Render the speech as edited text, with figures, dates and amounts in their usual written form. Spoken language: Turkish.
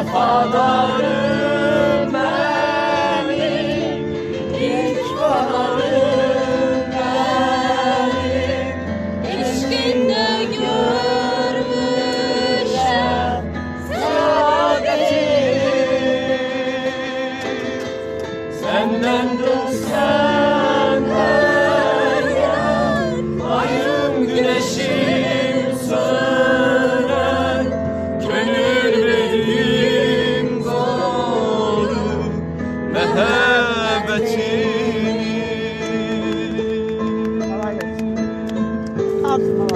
Vefadarım benim, ilk baharım benim. İlişkinde görmüşem saadetini. Senden senden ayım güneşim sönen, gönül benim dolu mehabbetini. Atma.